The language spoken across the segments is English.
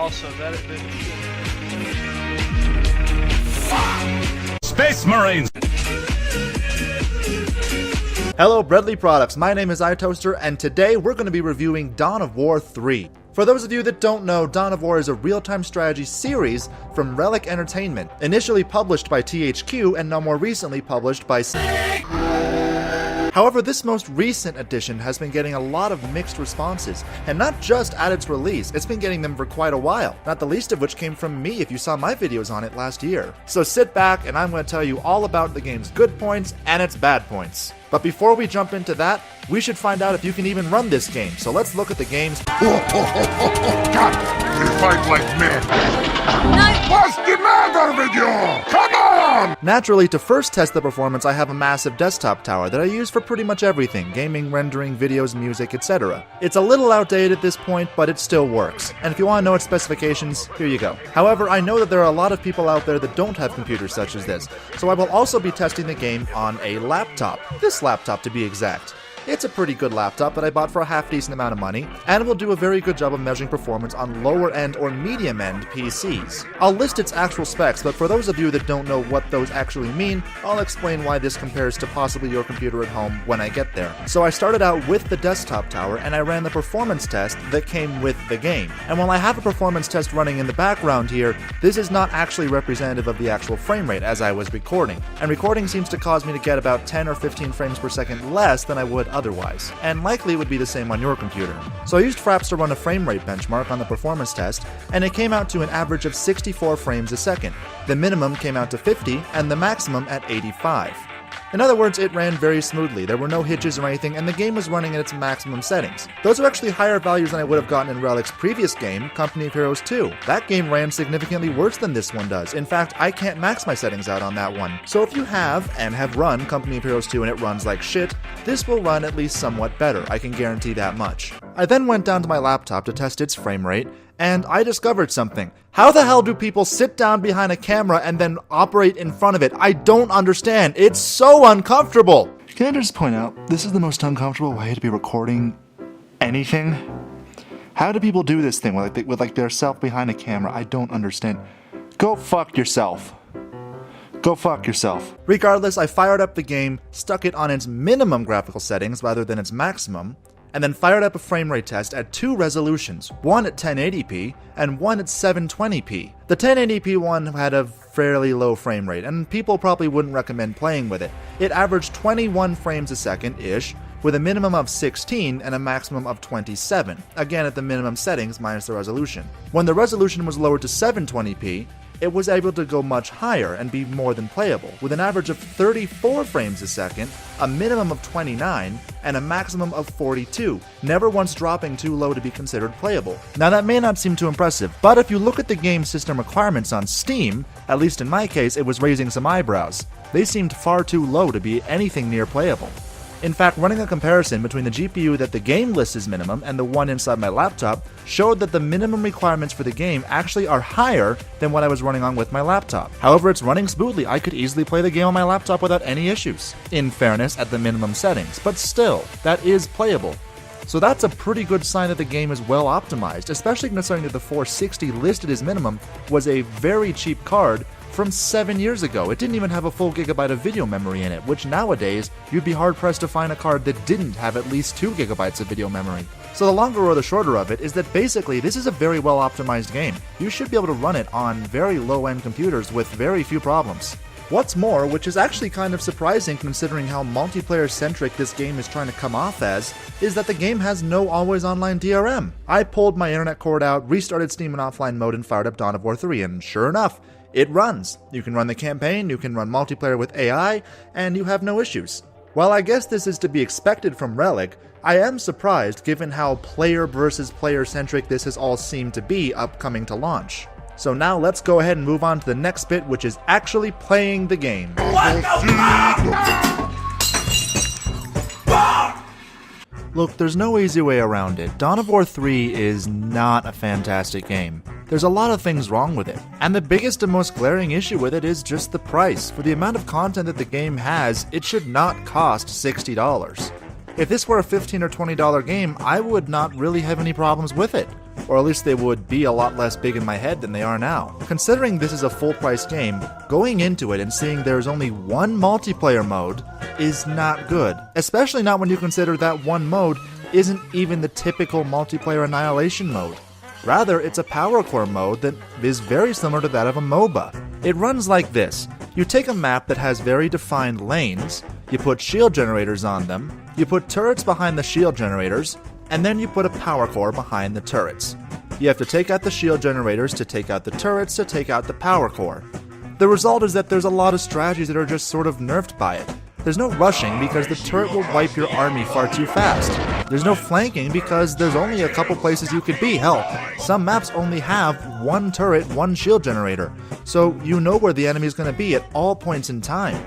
also that Space Marines! Hello Bradley Products, my name is iToaster, and today we're going to be reviewing Dawn of War 3. For those of you that don't know, Dawn of War is a real-time strategy series from Relic Entertainment, initially published by THQ and now more recently published by However, this most recent edition has been getting a lot of mixed responses, and not just at its release, it's been getting them for quite a while, not the least of which came from me if you saw my videos on it last year. So sit back and I'm going to tell you all about the game's good points and its bad points. But before we jump into that, we should find out if you can even run this game, so let's look at the game's God, we fight like men. What's the matter with you? Come on! Naturally, to first test the performance, I have a massive desktop tower that I use for pretty much everything, gaming, rendering, videos, music, etc. It's a little outdated at this point, but it still works. And if you want to know its specifications, here you go. However, I know that there are a lot of people out there that don't have computers such as this, so I will also be testing the game on a laptop. This laptop to be exact. It's a pretty good laptop that I bought for a half-decent amount of money, and will do a very good job of measuring performance on lower-end or medium-end PCs. I'll list its actual specs, but for those of you that don't know what those actually mean, I'll explain why this compares to possibly your computer at home when I get there. So I started out with the desktop tower, and I ran the performance test that came with the game. And while I have a performance test running in the background here, this is not actually representative of the actual frame rate as I was recording. And recording seems to cause me to get about 10 or 15 frames per second less than I would otherwise, and likely would be the same on your computer. So I used Fraps to run a frame rate benchmark on the performance test, and it came out to an average of 64 frames a second. The minimum came out to 50, and the maximum at 85. In other words, it ran very smoothly, there were no hitches or anything, and the game was running at its maximum settings. Those are actually higher values than I would have gotten in Relic's previous game, Company of Heroes 2. That game ran significantly worse than this one does. In fact, I can't max my settings out on that one. So if you have, and have run Company of Heroes 2 and it runs like shit, this will run at least somewhat better, I can guarantee that much. I then went down to my laptop to test its frame rate, and I discovered something. How the hell do people sit down behind a camera and then operate in front of it? I don't understand. It's so uncomfortable. Can I just point out, this is the most uncomfortable way to be recording anything? How do people do this thing with their self behind a camera? I don't understand. Go fuck yourself. Go fuck yourself. Regardless, I fired up the game, stuck it on its minimum graphical settings rather than its maximum, and then fired up a frame rate test at two resolutions, one at 1080p and one at 720p. The 1080p one had a fairly low frame rate, and people probably wouldn't recommend playing with it. It averaged 21 frames a second-ish, with a minimum of 16 and a maximum of 27, again at the minimum settings minus the resolution. When the resolution was lowered to 720p, it was able to go much higher and be more than playable, with an average of 34 frames a second, a minimum of 29, and a maximum of 42, never once dropping too low to be considered playable. Now that may not seem too impressive, but if you look at the game's system requirements on Steam, at least in my case it was raising some eyebrows. They seemed far too low to be anything near playable. In fact, running a comparison between the GPU that the game lists as minimum and the one inside my laptop showed that the minimum requirements for the game actually are higher than what I was running on with my laptop. However, it's running smoothly. I could easily play the game on my laptop without any issues. In fairness, at the minimum settings, but still, that is playable. So that's a pretty good sign that the game is well optimized, especially considering that the 460 listed as minimum was a very cheap card from 7 years ago. It didn't even have a full gigabyte of video memory in it, which nowadays you'd be hard pressed to find a card that didn't have at least 2 gigabytes of video memory. So the longer or the shorter of it is that basically this is a very well optimized game. You should be able to run it on very low end computers with very few problems. What's more, which is actually kind of surprising considering how multiplayer centric this game is trying to come off as, is that the game has no always online DRM. I pulled my internet cord out, restarted Steam in offline mode, and fired up Dawn of War 3, and sure enough, it runs. You can run the campaign, you can run multiplayer with AI, and you have no issues. While I guess this is to be expected from Relic, I am surprised given how player versus player centric this has all seemed to be upcoming to launch. So now let's go ahead and move on to the next bit, which is actually playing the game. Look, there's no easy way around it. Dawn of War 3 is not a fantastic game. There's a lot of things wrong with it, and the biggest and most glaring issue with it is just the price. For the amount of content that the game has, it should not cost $60. If this were a $15 or $20 game, I would not really have any problems with it. Or at least they would be a lot less big in my head than they are now. Considering this is a full-price game, going into it and seeing there's only one multiplayer mode is not good. Especially not when you consider that one mode isn't even the typical multiplayer Annihilation mode. Rather, it's a power core mode that is very similar to that of a MOBA. It runs like this. You take a map that has very defined lanes, you put shield generators on them, you put turrets behind the shield generators, and then you put a power core behind the turrets. You have to take out the shield generators to take out the turrets to take out the power core. The result is that there's a lot of strategies that are just sort of nerfed by it. There's no rushing because the turret will wipe your army far too fast. There's no flanking because there's only a couple places you could be. Hell, some maps only have one turret, one shield generator, so you know where the enemy is going to be at all points in time.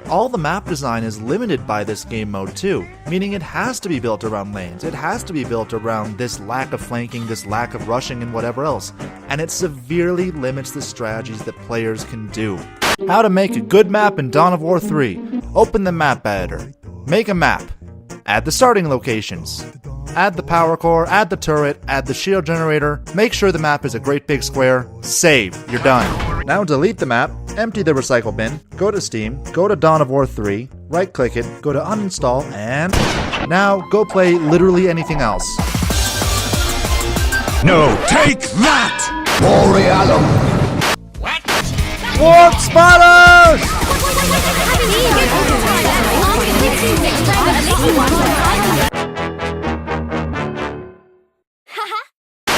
All the map design is limited by this game mode too, meaning it has to be built around lanes, it has to be built around this lack of flanking, this lack of rushing, and whatever else, and it severely limits the strategies that players can do. How to make a good map in Dawn of War 3. Open the map editor. Make a map. Add the starting locations. Add the power core, add the turret, add the shield generator. Make sure the map is a great big square. Save. You're done. Now delete the map, empty the recycle bin, go to Steam, go to Dawn of War 3, right click it, go to uninstall, and now go play literally anything else. No, take that! Borealum! Warp spotters!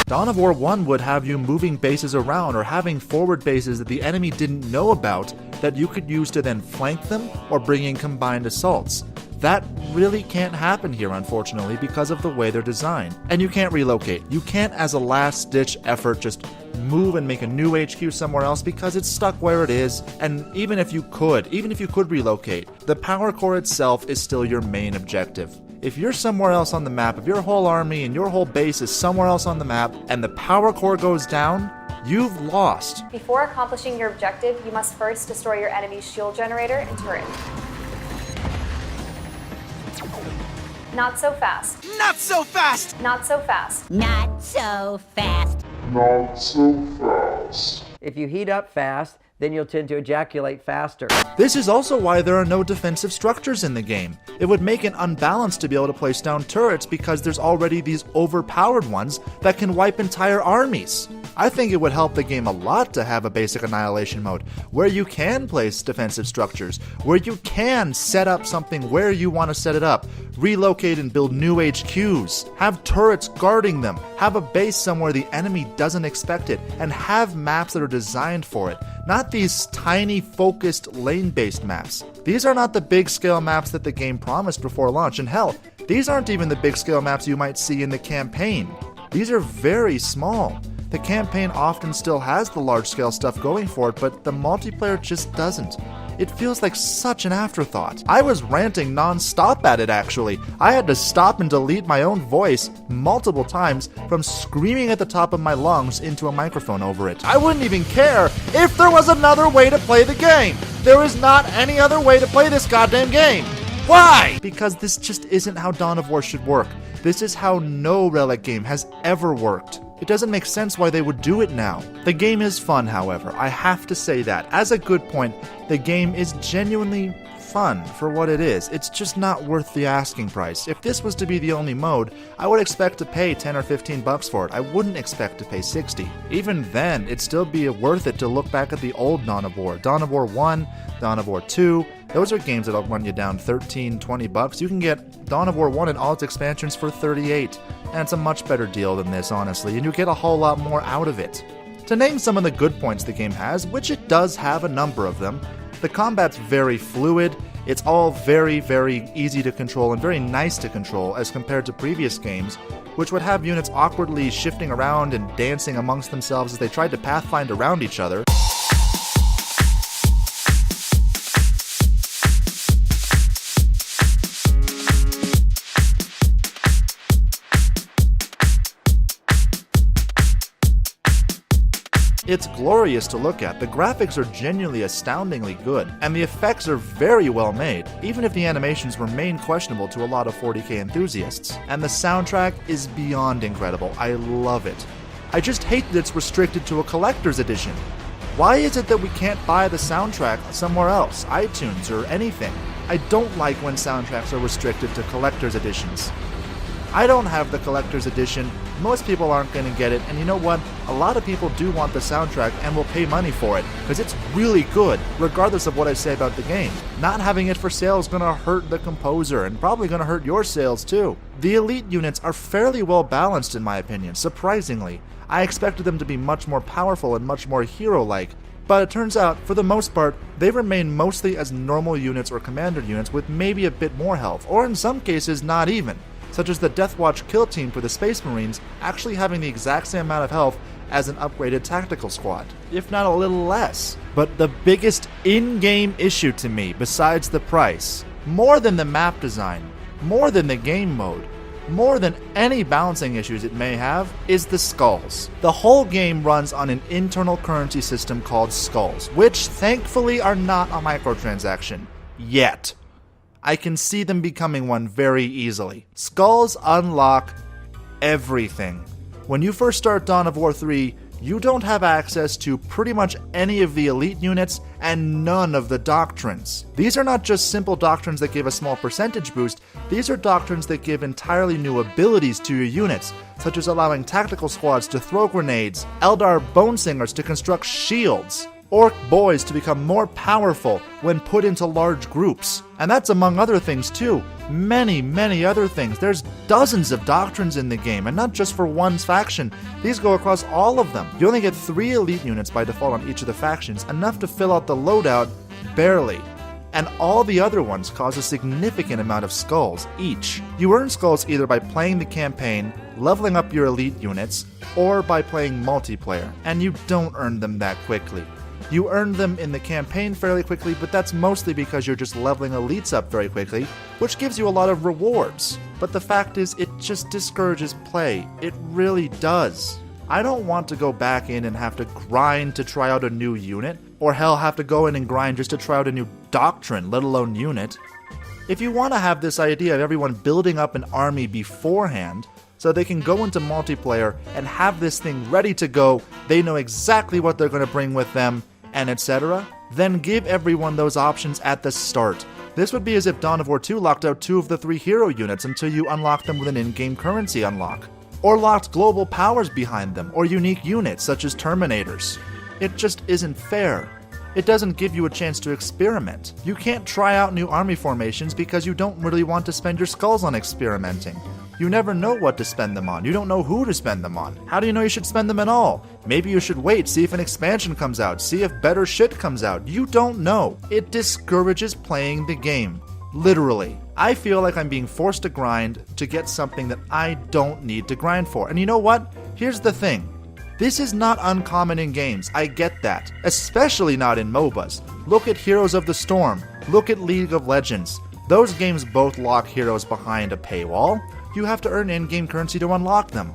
Dawn of War 1 would have you moving bases around or having forward bases that the enemy didn't know about that you could use to then flank them or bring in combined assaults. That really can't happen here, unfortunately, because of the way they're designed. And you can't relocate. You can't, as a last-ditch effort, just move and make a new HQ somewhere else because it's stuck where it is. And even if you could relocate, the power core itself is still your main objective. If you're somewhere else on the map, if your whole army and your whole base is somewhere else on the map, and the power core goes down, you've lost. Before accomplishing your objective, you must first destroy your enemy's shield generator and turret. Not so fast. Not so fast! Not so fast. Not so fast. Not so fast. If you heat up fast, then you'll tend to ejaculate faster. This is also why there are no defensive structures in the game. It would make it unbalanced to be able to place down turrets because there's already these overpowered ones that can wipe entire armies. I think it would help the game a lot to have a basic annihilation mode where you can place defensive structures, where you can set up something where you want to set it up, relocate and build new HQs, have turrets guarding them, have a base somewhere the enemy doesn't expect it, and have maps that are designed for it. Not these tiny, focused, lane-based maps. These are not the big-scale maps that the game promised before launch, and hell, these aren't even the big-scale maps you might see in the campaign. These are very small. The campaign often still has the large-scale stuff going for it, but the multiplayer just doesn't. It feels like such an afterthought. I was ranting non-stop at it, actually. I had to stop and delete my own voice multiple times from screaming at the top of my lungs into a microphone over it. I wouldn't even care if there was another way to play the game. There is not any other way to play this goddamn game. Why? Because this just isn't how Dawn of War should work. This is how no Relic game has ever worked. It doesn't make sense why they would do it now. The game is fun, however. I have to say that. As a good point, the game is genuinely fun for what it is. It's just not worth the asking price. If this was to be the only mode, I would expect to pay 10 or 15 bucks for it. I wouldn't expect to pay 60. Even then, it'd still be worth it to look back at the old Dawn of War. Dawn of War 1, Dawn of War 2, those are games that'll run you down 13, 20 bucks. You can get Dawn of War 1 and all its expansions for 38. And it's a much better deal than this, honestly, and you get a whole lot more out of it. To name some of the good points the game has, which it does have a number of them, the combat's very fluid, it's all very, very easy to control and very nice to control as compared to previous games, which would have units awkwardly shifting around and dancing amongst themselves as they tried to pathfind around each other. It's glorious to look at, the graphics are genuinely astoundingly good, and the effects are very well made, even if the animations remain questionable to a lot of 40K enthusiasts. And the soundtrack is beyond incredible, I love it. I just hate that it's restricted to a collector's edition. Why is it that we can't buy the soundtrack somewhere else, iTunes or anything? I don't like when soundtracks are restricted to collector's editions. I don't have the collector's edition, most people aren't going to get it, and you know what? A lot of people do want the soundtrack and will pay money for it, because it's really good, regardless of what I say about the game. Not having it for sale is going to hurt the composer, and probably going to hurt your sales too. The elite units are fairly well balanced in my opinion, surprisingly. I expected them to be much more powerful and much more hero-like, but it turns out, for the most part, they remain mostly as normal units or commander units with maybe a bit more health, or in some cases not even, such as the Deathwatch kill team for the Space Marines actually having the exact same amount of health as an upgraded tactical squad, if not a little less. But the biggest in-game issue to me, besides the price, more than the map design, more than the game mode, more than any balancing issues it may have, is the skulls. The whole game runs on an internal currency system called skulls, which thankfully are not a microtransaction. Yet. I can see them becoming one very easily. Skulls unlock everything. When you first start Dawn of War 3, you don't have access to pretty much any of the elite units and none of the doctrines. These are not just simple doctrines that give a small percentage boost, these are doctrines that give entirely new abilities to your units, such as allowing tactical squads to throw grenades, Eldar bone singers to construct shields, Orc boys to become more powerful when put into large groups. And that's among other things too. Many other things. There's dozens of doctrines in the game, and not just for one faction. These go across all of them. You only get 3 elite units by default on each of the factions, enough to fill out the loadout barely. And all the other ones cause a significant amount of skulls each. You earn skulls either by playing the campaign, leveling up your elite units, or by playing multiplayer, and you don't earn them that quickly. You earn them in the campaign fairly quickly, but that's mostly because you're just leveling elites up very quickly, which gives you a lot of rewards. But the fact is, it just discourages play. It really does. I don't want to go back in and have to grind to try out a new unit, or hell, have to go in and grind just to try out a new doctrine, let alone unit. If you want to have this idea of everyone building up an army beforehand, so they can go into multiplayer and have this thing ready to go, they know exactly what they're going to bring with them, and etc., then give everyone those options at the start. This would be as if Dawn of War 2 locked out 2 of the 3 hero units until you unlock them with an in-game currency unlock, or locked global powers behind them, or unique units such as Terminators. It just isn't fair. It doesn't give you a chance to experiment. You can't try out new army formations because you don't really want to spend your skulls on experimenting. You never know what to spend them on. You don't know who to spend them on. How do you know you should spend them at all? Maybe you should wait, see if an expansion comes out, see if better shit comes out. You don't know. It discourages playing the game. Literally. I feel like I'm being forced to grind to get something that I don't need to grind for. And you know what? Here's the thing. This is not uncommon in games, I get that. Especially not in MOBAs. Look at Heroes of the Storm. Look at League of Legends. Those games both lock heroes behind a paywall. You have to earn in-game currency to unlock them.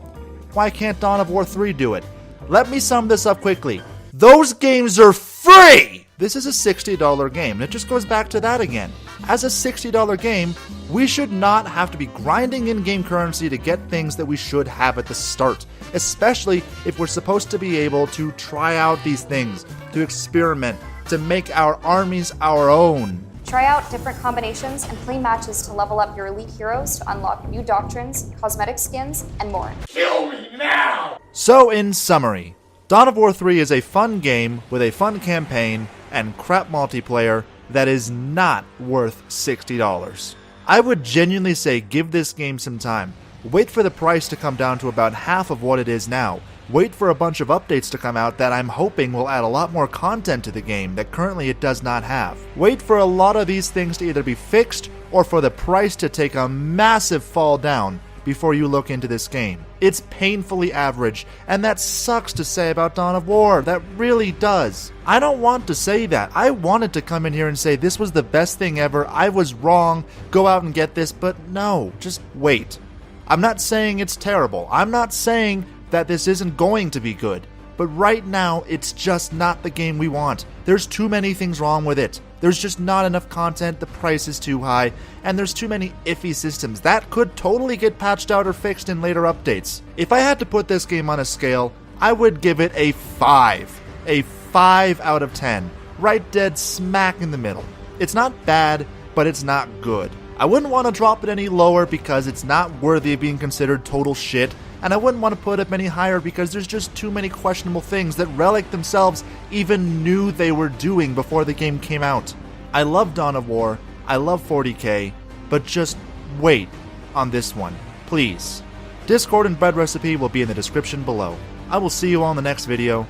Why can't Dawn of War 3 do it? Let me sum this up quickly. Those games are free! This is a $60 game, and it just goes back to that again. As a $60 game, we should not have to be grinding in-game currency to get things that we should have at the start, especially if we're supposed to be able to try out these things, to experiment, to make our armies our own. Try out different combinations and play matches to level up your elite heroes to unlock new doctrines, cosmetic skins, and more. Kill me now! So in summary, Dawn of War 3 is a fun game with a fun campaign and crap multiplayer that is not worth $60. I would genuinely say give this game some time. Wait for the price to come down to about half of what it is now. Wait for a bunch of updates to come out that I'm hoping will add a lot more content to the game that currently it does not have. Wait for a lot of these things to either be fixed or for the price to take a massive fall down before you look into this game. It's painfully average, and that sucks to say about Dawn of War. That really does. I don't want to say that. I wanted to come in here and say this was the best thing ever, I was wrong, go out and get this, but no, just wait. I'm not saying it's terrible. I'm not saying that this isn't going to be good. But right now, it's just not the game we want. There's too many things wrong with it. There's just not enough content, the price is too high, and there's too many iffy systems. That could totally get patched out or fixed in later updates. If I had to put this game on a scale, I would give it a 5. A 5 out of 10. Right dead smack in the middle. It's not bad, but it's not good. I wouldn't want to drop it any lower because it's not worthy of being considered total shit, and I wouldn't want to put it any higher because there's just too many questionable things that Relic themselves even knew they were doing before the game came out. I love Dawn of War, I love 40K, but just wait on this one, please. Discord and bread recipe will be in the description below. I will see you all in the next video.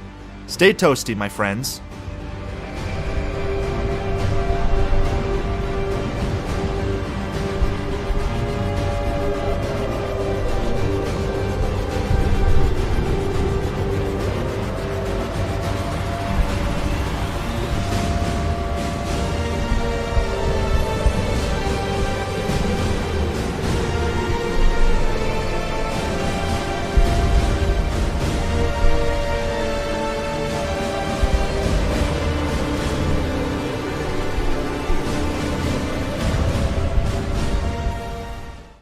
Stay toasty, my friends.